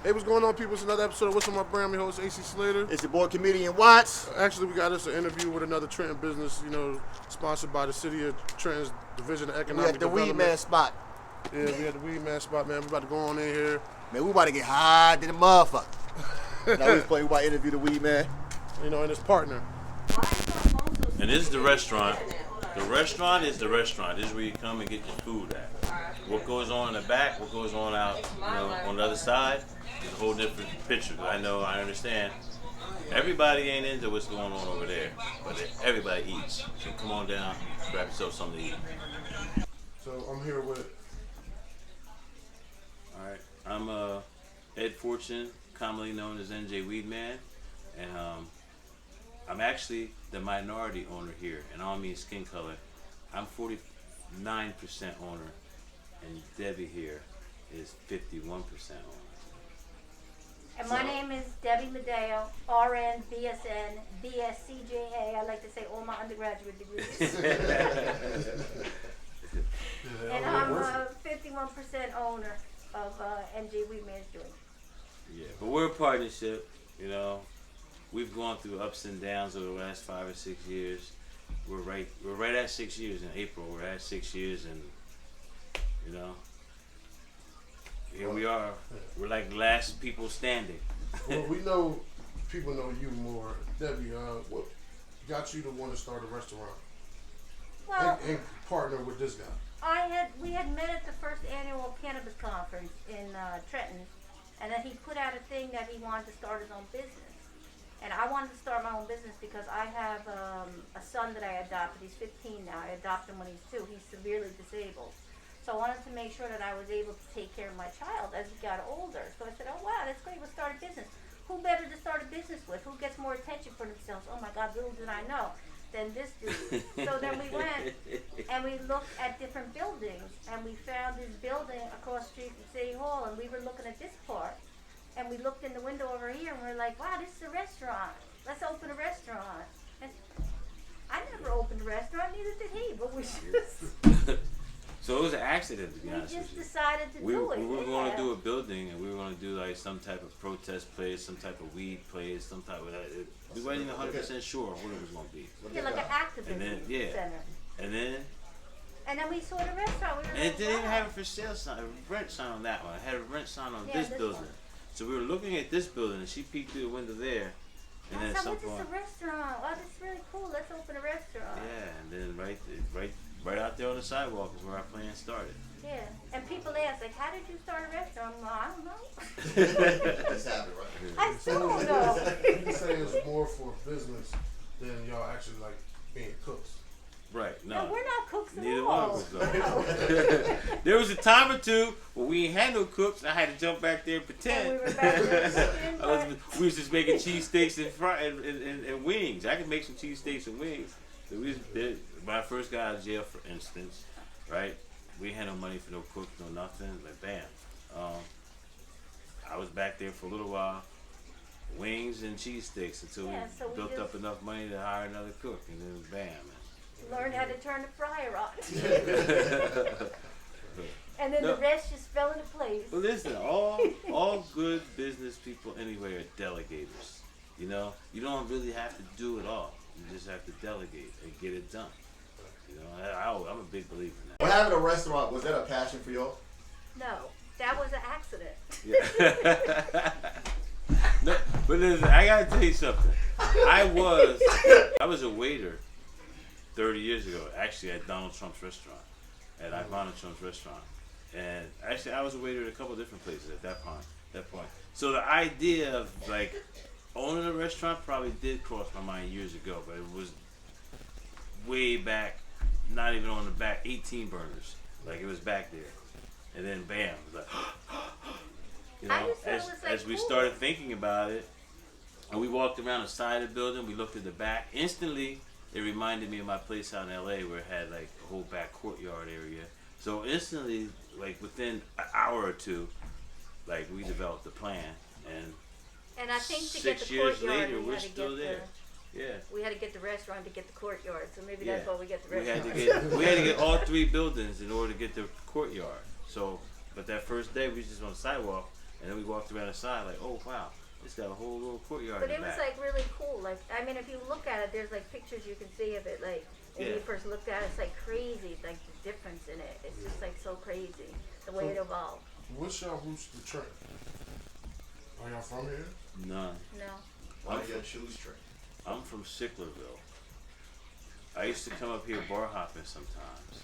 Hey, what's going on, people? It's another episode of What's on My Brain. I'm your host, AC Slater. It's your boy, Comedian Watts. Actually, we got us an interview with another Trenton business, sponsored by the City of Trenton's Division of Economic Development. We at the WeedMan spot. Yeah, we at the WeedMan spot, man. We about to go on in here. Man, we about to get high to the motherfucker. Now we about to interview the WeedMan. And his partner. And this is the restaurant. The restaurant is the restaurant. This is where you come and get your food at. What goes on in the back, what goes on out, on the other side, is a whole different picture. I understand. Everybody ain't into what's going on over there, but everybody eats. So come on down, grab yourself something to eat. So I'm here with. All right, I'm Ed Fortune, commonly known as NjWeedMan, and I'm actually the minority owner here, and I don't mean skin color. I'm 49% owner, and Debbie here is 51% owner. And my name is Debbie Medeo, RN, BSN, BSCJA. I like to say all my undergraduate degrees. And I'm a 51% owner of NjWeedMans Joint. Yeah, but we're a partnership, We've gone through ups and downs over the last 5 or 6 years. We're right at 6 years in April. We're at 6 years, and here we are. We're like the last people standing. Well, we know people know you more. Debbie, what got you to want to start a restaurant? Well, and partner with this guy? We had met at the first annual cannabis conference in Trenton, and then he put out a thing that he wanted to start his own business. And I wanted to start my own business because I have a son that I adopted. He's 15 now. I adopted him when he's 2. He's severely disabled. So I wanted to make sure that I was able to take care of my child as he got older. So I said, oh, wow, that's great. We'll start a business. Who better to start a business with? Who gets more attention for themselves? Oh, my God, little did I know. Than this dude. So then we went and we looked at different buildings. And we found this building across the street from City Hall. And we were looking at this part. And we looked in the window over here, and we're like, wow, this is a restaurant. Let's open a restaurant. And I never opened a restaurant, neither did he, but we just... So it was an accident, to be honest with you. We just decided to do it. We were going to do a building, and we were going to do like some type of protest place, some type of weed place, some type of... We weren't even 100% sure what it was going to be. Yeah, like an activist center. And then we saw the restaurant. And it didn't even have a for sale sign, a rent sign on that one. It had a rent sign on this building. One. So we were looking at this building, and she peeked through the window there. And then what's this, a restaurant? Oh, this is really cool. Let's open a restaurant. Yeah, and then right out there on the sidewalk is where our plan started. Yeah, and people ask, like, how did you start a restaurant? I'm like, I don't know. That's happened, right? I still don't know. You say it's more for business than y'all actually like being cooks. Right, no, we're not cooks at neither all. one of us are. There was a time or two when we ain't had no cooks. I had to jump back there and pretend. And we were back there we was just making cheesesteaks and wings. I could make some cheesesteaks and wings. So when I first got out of jail, for instance, right? We had no money for no cook, no nothing. Like, bam. I was back there for a little while. Wings and cheesesteaks until we built up enough money to hire another cook. And then bam. Learned how to turn the fryer on. And then the rest just fell into place. Well, listen, all good business people anyway are delegators. You don't really have to do it all. You just have to delegate and get it done. I'm a big believer in that. Well, having a restaurant, was that a passion for y'all? No, that was an accident. Yeah. No, but listen, I gotta tell you something. I was a waiter 30 years ago, actually at Donald Trump's restaurant, at Ivana Trump's restaurant. And actually I was a waiter at a couple different places at that point. So the idea of like owning a restaurant probably did cross my mind years ago, but it was way back, not even on the back, 18 burners. Like it was back there. And then bam, it was like, as we started thinking about it, and we walked around the side of the building, we looked at the back, instantly it reminded me of my place out in LA where it had like a whole back courtyard area. So instantly, like within an hour or two, like we developed a plan, and I think to 6 get the years courtyard, later, we're still there. Yeah. We had to get the restaurant to get the courtyard, so maybe that's why we get the We restaurant. had to get all 3 buildings in order to get the courtyard. So, but that first day we was just on the sidewalk, And then we walked around the side like, oh wow, it's got a whole little courtyard But in it the was back. like really cool. Like, I mean, if you look at it, there's like pictures you can see of it. Like when Yeah. you first looked at it, it's like crazy. Like the difference in it. It's just like so crazy the way it evolved. What's y'all roots to Trenton? Are y'all from here? None. No. Why do you choose Trenton? I'm from Sicklerville. I used to come up here bar hopping sometimes.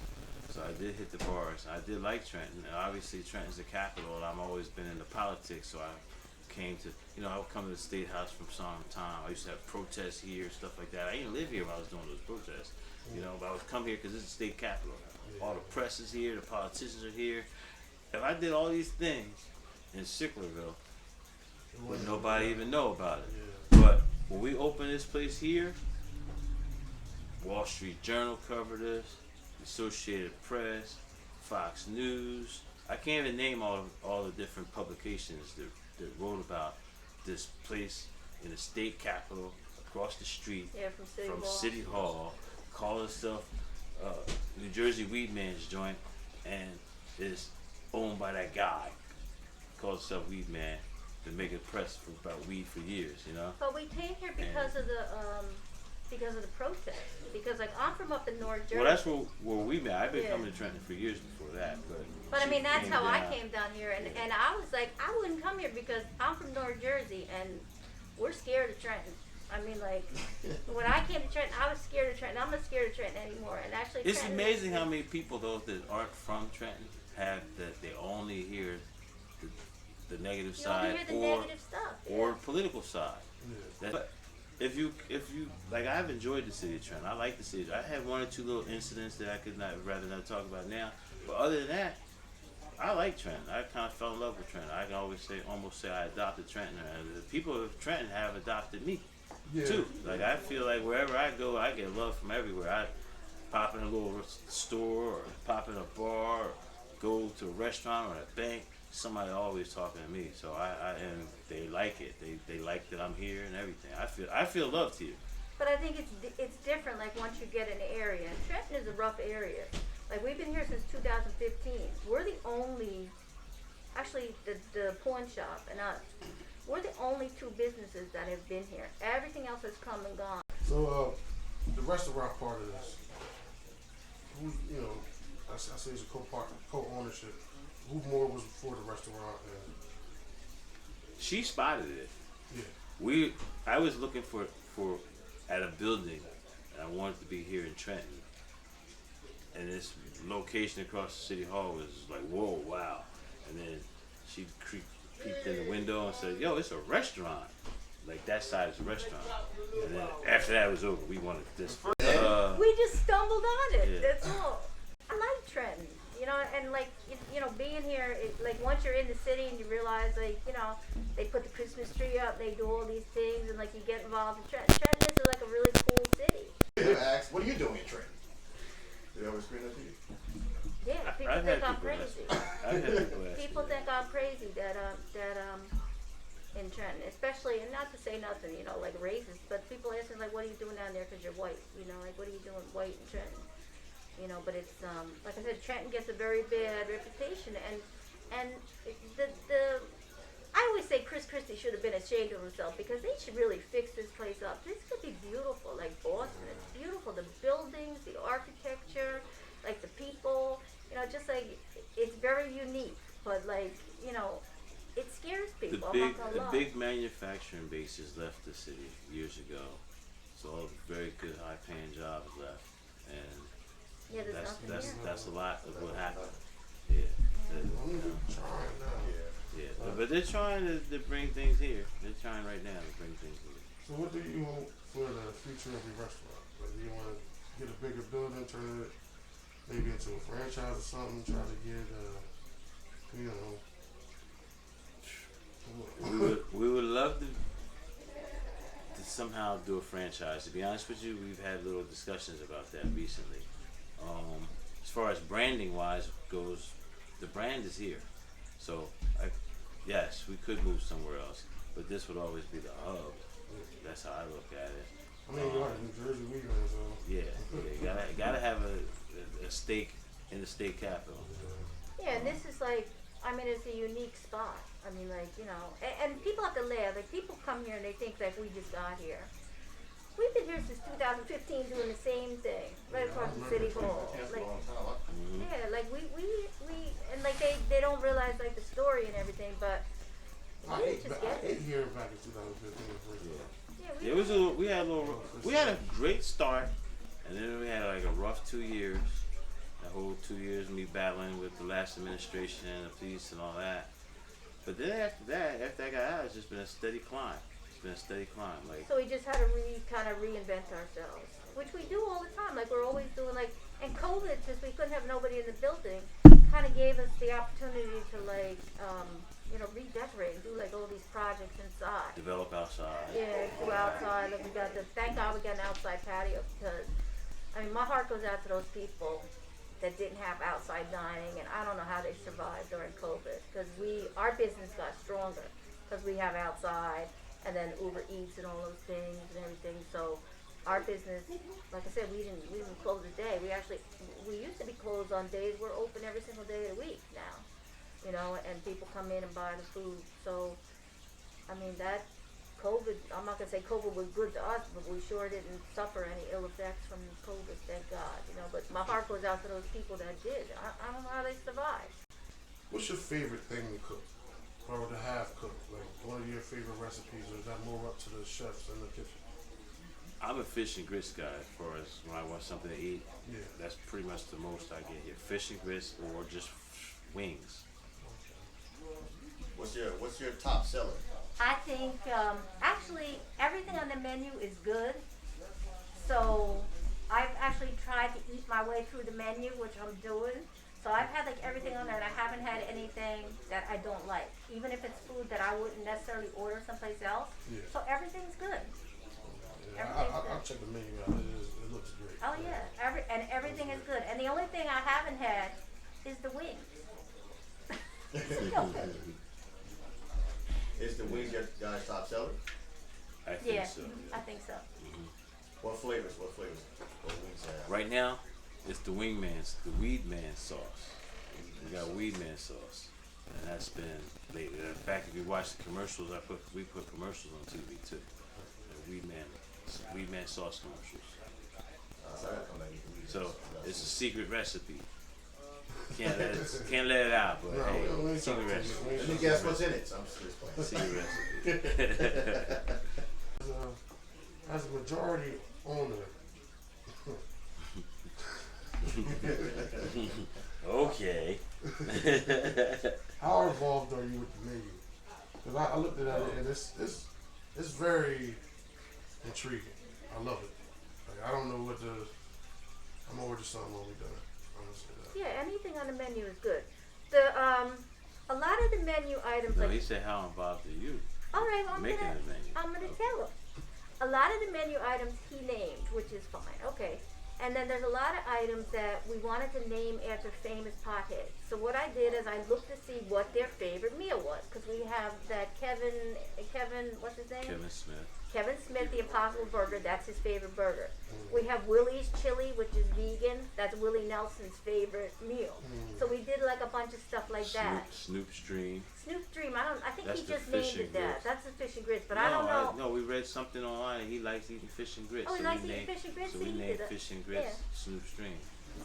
So I did hit the bars. I did like Trenton. And obviously Trenton's the capital and I've always been into politics. So I came to, you know, I would come to the State House from time to time. I used to have protests here, stuff like that. I didn't live here when I was doing those protests. You know, but I would come here because it's the state capital. All the press is here, the politicians are here. If I did all these things in Sicklerville, would nobody even know about it. But when we open this place here, Wall Street Journal covered us, Associated Press, Fox News. I can't even name all the different publications that wrote about this place in the state capitol, across the street Yeah, from City Hall. City Hall, call itself NjWeedMans Joint, and is owned by that guy. Calls himself WeedMan. Been making press about weed for years, you know. But we came here because of the protest. Because like I'm from up in North Jersey. Well, that's where we met. I've been Yeah. coming to Trenton for years before that, But I she mean, that's came how I down. came down here, and I was like, I wouldn't come here because I'm from North Jersey, and we're scared of Trenton. I mean, like, when I came to Trenton, I was scared of Trenton. I'm not scared of Trenton anymore, and actually, It's Trenton amazing how many people though that aren't from Trenton have that they only hear the negative you only side hear the or negative stuff. or political side. Yeah. But if you like, I've enjoyed the city of Trenton. I like the city. I had one or two little incidents that I could rather not talk about now. But other than that, I like Trenton. I kind of fell in love with Trenton. I can almost say I adopted Trenton. And the people of Trenton have adopted me too. Like I feel like wherever I go, I get love from everywhere. I pop in a little store or pop in a bar or go to a restaurant or a bank. Somebody always talking to me, so and they like it. They like that I'm here and everything. I feel loved here. But I think it's different. Like once you get in the area, and Trenton is a rough area. Like we've been here since 2015. We're the only, actually, the pawn shop and us. We're the only two businesses that have been here. Everything else has come and gone. So the restaurant part of this, who, you know, I say it's a co-ownership. Who more was for the restaurant? And She spotted it. yeah, I was looking for at a building, and I wanted to be here in Trenton. And this location across the city hall was like, whoa, wow. And then she peeked in the window and said, yo, it's a restaurant. Like that side is a restaurant. And then after that was over, we wanted this. We just stumbled on it. Yeah. That's all. I like Trenton, you know, and like you know, being here, like once you're in the city and you realize, like you know, they put the Christmas tree up, they do all these things, and like you get involved in Trenton. Trenton is like a really cool city. I asked, what are you doing in Trenton? Did they always screen that to you? Yeah, people I've think had I'm people ask crazy. me. I've had people ask me People that. think I'm crazy that in Trenton, especially, and not to say nothing, you know, like racist, but people ask me like, what are you doing down there because you're white? You know, like what are you doing white in Trenton? You know, but it's like I said, Trenton gets a very bad reputation, and the I always say Chris Christie should have been ashamed of himself because they should really fix this place up. This could be beautiful, like Boston. It's beautiful, the buildings, the architecture, like the people. You know, just like it's very unique, but like you know, it scares people. I'm not gonna The lie. big manufacturing bases left the city years ago. So all the very good high-paying jobs left, and Yeah, there's nothing here. that's a lot of what happened. Yeah. trying now. Yeah, but they're trying to bring things here. They're trying right now to bring things here. So what do you want for the future of your restaurant? Like, do you want to get a bigger building, turn it maybe into a franchise or something, try to get, you know, We would love to somehow do a franchise. To be honest with you, we've had little discussions about that recently. As far as branding wise goes, the brand is here. So yes, we could move somewhere else, but this would always be the hub. That's how I look at it. I mean, you're in New Jersey, WeedMan, so. Yeah, you gotta have a stake in the state capital. Yeah, and this is like I mean, it's a unique spot. I mean, like, you know, and people have to laugh. Like, people come here and they think that we just got here. We've been here since 2015 doing the same thing, right across from City Hall. Like, yeah, like we, and like they don't realize like the story and everything, but I we ate, just I get it. ate here back in 2015 first. Yeah, It was we had a great start, and then we had like a rough 2 years. The whole 2 years me battling with the last administration and the police and all that. But then after I got out, it's just been a steady climb. It's been a steady climb. Like, so we just had to kind of reinvent ourselves, which we do all the time. Like we're always doing like, and COVID, since we couldn't have nobody in the building, kind of gave us the opportunity to like, you know, redecorate and do like all these projects inside. develop outside. Yeah, go outside. Like we got the, thank God we got an outside patio because, I mean, my heart goes out to those people that didn't have outside dining, and I don't know how they survived during COVID because our business got stronger because we have outside and then Uber Eats and all those things and everything. So our business, like I said, we didn't close a day. We used to be closed on days. We're open every single day of the week now, you know, and people come in and buy the food. So, I mean, that COVID, I'm not gonna say COVID was good to us, but we sure didn't suffer any ill effects from COVID, thank God, you know. But my heart goes out to those people that did. I don't know how they survived. What's your favorite thing to cook? Or to have cooked? Like one of your favorite recipes, or is that more up to the chefs in the kitchen? I'm a fish and grits guy as far as when I want something to eat. Yeah. That's pretty much the most I get here. Fish and grits or just wings. What's your top seller? I think actually everything on the menu is good. So I've actually tried to eat my way through the menu, which I'm doing. So I've had like everything on there, and I haven't had anything that I don't like, even if it's food that I wouldn't necessarily order someplace else. Yeah. So everything's good. Yeah, I'll check the menu out. It looks great. Oh yeah, everything is good. And the only thing I haven't had is the wings. Is the wings your guys' top seller? I think Yeah, so. I think so. What flavors? What wings have? Right now, it's the WeedMan sauce. We got WeedMan sauce, and that's been lately. In fact, if you watch the commercials, we put commercials on TV too. The WeedMan sauce commercials. So it's a secret recipe. Can't let it out, but No, we ain't secret talking to you. recipe. We ain't Let me talking guess to what's in it. So I'm just playing. Secret recipe. you. As a majority owner, Okay. how involved are you with the menu? Because I looked at it and it's very intriguing. I love it. Like I don't know what I'm gonna order something when we done. I'm gonna say that. Yeah, anything on the menu is good. A lot of the menu items, No, like, he said, how involved are you? all right, well, Making the menu. I'm gonna tell him. A lot of the menu items he named, which is fine, okay. And then there's a lot of items that we wanted to name after famous potheads. So what I did is I looked to see what their favorite meal was, because we have that Kevin, what's his name? Kevin Smith. Kevin Smith, the Impossible Burger, that's his favorite burger. We have Willie's Chili, which is vegan. That's Willie Nelson's favorite meal. So we did like a bunch of stuff like that. Snoop Stream. Snoop Dream, I think That's he the just named fish it and that. grits. That's the fish and grits, but I don't know. No, we read something online and he likes eating fish and grits. Oh, he so likes we eating named, fish and grits? So So we he named did that. fish and grits Yeah. Snoop Stream.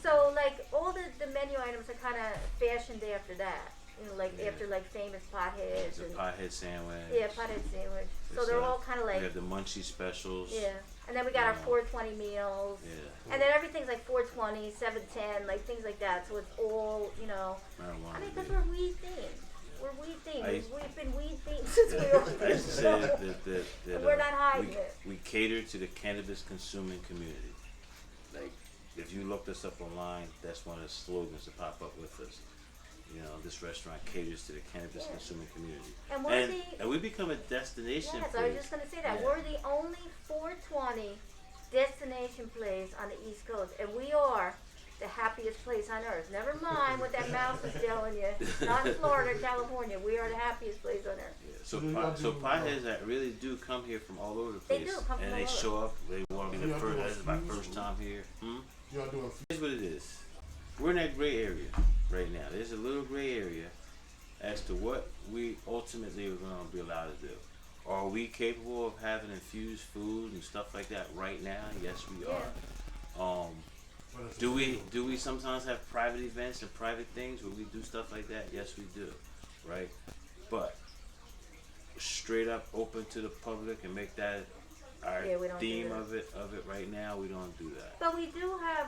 So like all the menu items are kind of fashioned after that. You know, like Yeah. after like famous potheads The and pothead sandwich. yeah, pothead sandwich. So It's, they're all kind of We like have the munchie specials. yeah. And then we got our Yeah. 420 meals. Yeah. And then everything's like 420, 710, like things like that. So it's all, you know. Marijuana. I mean, because yeah. we're weed themed. We're weed themed. I- We've been weed themed since we I opened. used to say that We're not hiding we, it. we cater to the cannabis consuming community. Like, if you looked us up online, that's one of the slogans that pop up with us. You know, this restaurant caters to the cannabis Yeah. consuming community. And we're And we become a destination yes, place. I was just gonna say that Yeah. we're the only 420 destination place on the East Coast, and we are the happiest place on earth. Never mind what that mouse is telling you. Not in Florida, California. We are the happiest place on earth. Yeah, so, Do y'all so do, potheads that really do come here from all over the They place, do come from and all they over. show up. They want to be Do the y'all first. do This is my infused first time here. Y'all doing Here's what it is. We're in that gray area right now. There's a little gray area as to what we ultimately are going to be allowed to do. Are we capable of having infused food and stuff like that right now? Yes, we are. Do we sometimes have private events and private things where we do stuff like that? Yes, we do, right? But straight up open to the public and make that our we don't theme do of it right now, we don't do that. But we do have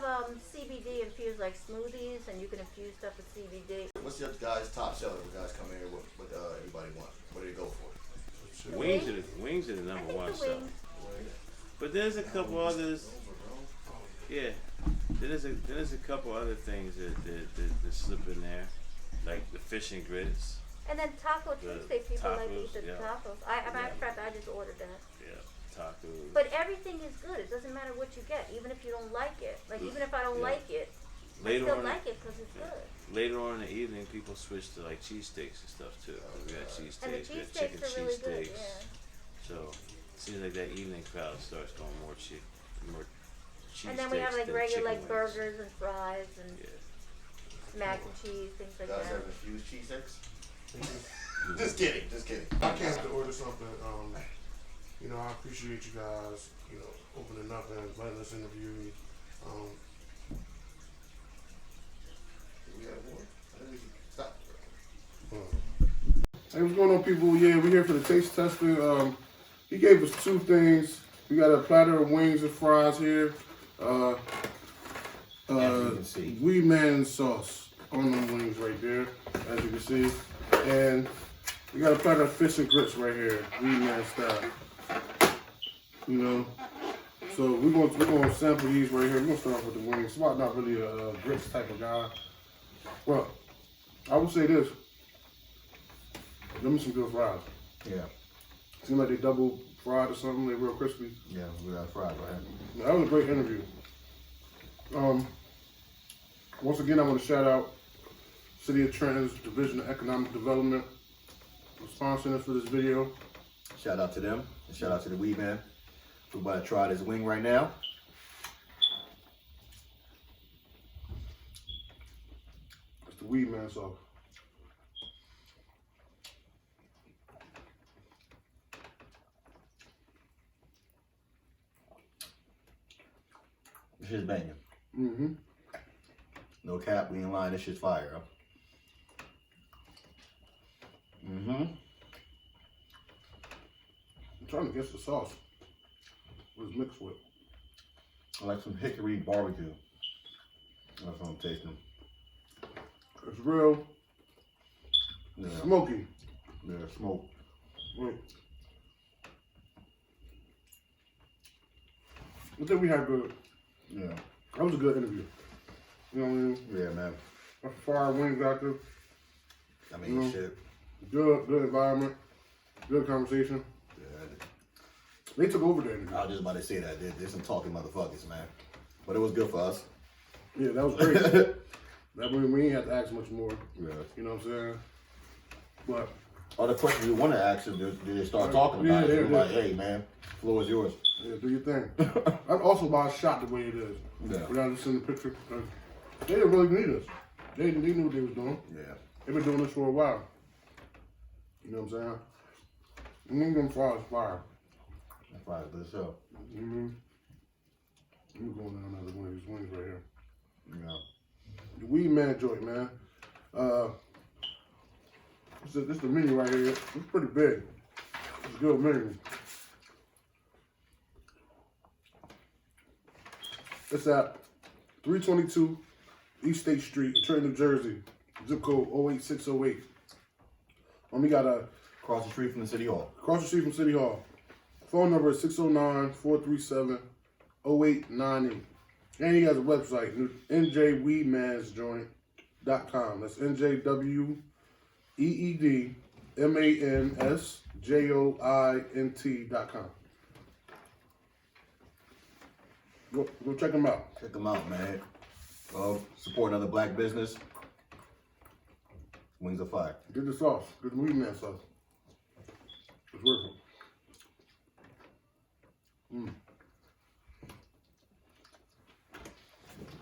CBD infused like smoothies, and you can infuse stuff with CBD. What's your guys' top seller? When guys come here, what anybody want? What do they go for? Wings are the number one seller. But there's a couple others. Yeah, there's a couple other things that slip in there, like the fish and grits. And then Taco Tuesday, people like to eat the yeah. tacos. Matter of fact, I just ordered that. Yeah, tacos. But everything is good. It doesn't matter what you get, even if you don't like it. Like even if I don't like it, I still like it because it's good. Later on in the evening, people switch to like cheesesteaks and stuff too. We got cheesesteaks, And the we got cheesesteaks chicken are really good. cheesesteaks. Yeah. So it seems like that evening crowd starts going more cheesesteaks. And then we have like than regular chicken like wings. burgers and fries and mac and cheese, things like Guys that. have infused cheesesteaks? Just kidding. I can't to order something. You know, I appreciate you guys, you know, opening up and letting us interview. We have more? I think we can stop. Hey, what's going on, people? Yeah, we're here for the taste testing. He gave us two things. We got a platter of wings and fries here. WeedMan sauce on the wings right there, as you can see. And we got a platter of fish and grits right here, WeedMan style. You know, so we're gonna sample these right here. We're gonna start off with the wings. I'm not really a grits type of guy. Well, I would say this. Give me some good fries. Yeah. Seem like they double fried or something. They're real crispy. Yeah, we got fried, right? That was a great interview. Once again, I want to shout out City of Trenton's Division of Economic Development for sponsoring us for this video. Shout out to them. And shout out to the WeedMan. We're about to try this wing right now. It's the WeedMan sauce. This shit's banging. Mm-hmm. No cap, we ain't lying. This shit's fire, huh? Mm-hmm. I'm trying to guess the sauce. What it's mixed with. I like some hickory barbecue. That's what I'm tasting. It's real Yeah. smoky. Yeah, smoke. I think we had good. Yeah. That was a good interview. You know what I mean? Yeah, man. A fire wings out there. I mean, shit. Good environment. Good conversation. Yeah. They took over the interview. I was just about to say that. There's some talking motherfuckers, man. But it was good for us. Yeah, that was great. That means we ain't have to ask much more. Yeah. You know what I'm saying? But Other questions we want to ask them, did they start talking about it? We're like, hey, man, floor is yours. yeah, do your thing. I'm also about shot the way it is. Yeah. Without just seeing the picture. They didn't really need us. They knew what they was doing. Yeah. They've been doing this for a while. You know what I'm saying? And then them fries fire. That's right, good show. Mm-hmm. I'm going down another one of these wings right here. Yeah. The WeedMans Joint, man. This is the menu right here. It's pretty big. It's a good menu. It's at 322 East State Street in Trenton, New Jersey. Zip code 08608. We got a Across the street from the City Hall. across the street from City Hall. Phone number is 609-437-0898. And he has a website, NjWeedMansJoint.com. That's NjWeedMansJoint.com. Go check them out. Check them out, man. Support another black business. Wings of fire. Get the sauce. Get the WeedMan sauce. It's working.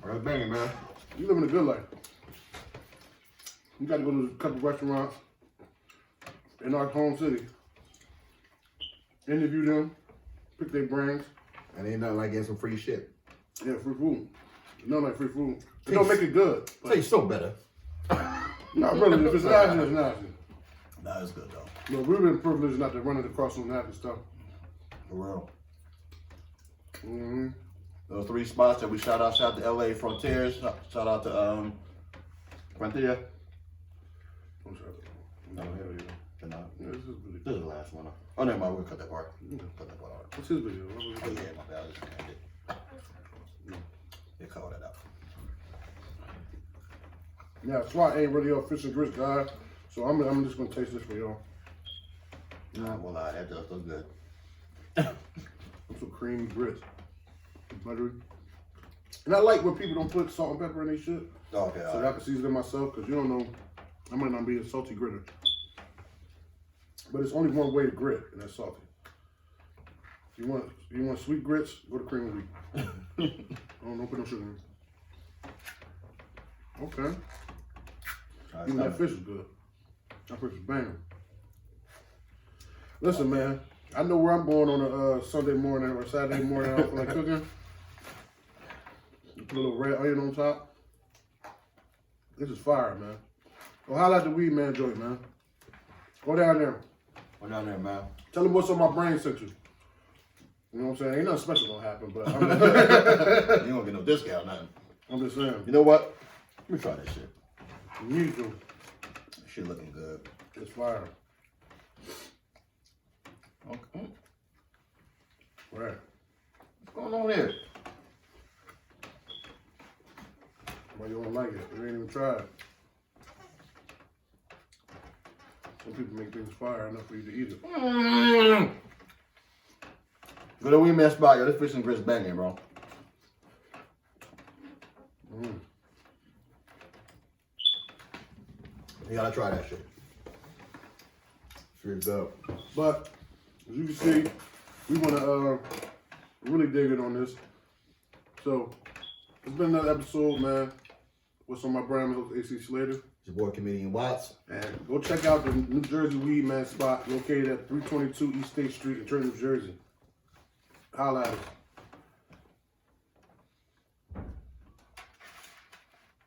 That's banging, man. You living a good life. You got to go to a couple restaurants. in our home city. Interview them, pick their brains. And ain't nothing like getting some free shit. Yeah, free food. Nothing like free food. It don't make it good. Tastes so better. Not really. If it's nasty, it's nasty. Nah, it's good though. But we've been privileged not to run it across some nasty stuff. For real. Mm-hmm. Those 3 spots that we shout out to LA Frontiers. Shout out to Frontier. No, here we go. Yeah, this is really This is the last one. Oh, never mind. We'll cut that part. Cut that part out. What's his video? Oh, yeah, my bad. I just can't get. Yeah, cover that out. Yeah, SWAT ain't really a fish and grits guy, so I'm just gonna taste this for y'all. Nah, well, that does look good. Some creamy grits. Buttery. And I like when people don't put salt and pepper in their shit. Okay, So I can season it myself, because you don't know, I might not be a salty gritter. But it's only one way to grit, and that's salty. If you want sweet grits, go to cream of wheat. Don't put no sugar in. Okay. Even that fish is good. That fish is banging. Listen, man, I know where I'm going on a Sunday morning or Saturday morning. I don't feel like cooking. You put a little red onion on top. This is fire, man. Go holla at the WeedMan Joint, man. Go down there. Go down there, man. Tell them what's on my brain sent you. You know what I'm saying? Ain't nothing special gonna happen, but You ain't gonna get no discount, nothing. I'm just saying. You know what? Let me try this shit. You need to. This shit looking good. It's fire. Okay. Right. What's going on here? Why you don't like it? You ain't even tried. Some people make things fire enough for you to eat it. Go to WeedMan spot, yo. This fish and grits banging, bro. You gotta try that shit. Sure good. But as you can see, we want to really dig in on this. So it's been another episode, man. What's on my brand with AC Slater. It's your boy Comedian Watts. And go check out the New Jersey WeedMan spot located at 322 East State Street in Trenton, New Jersey. Holla at us.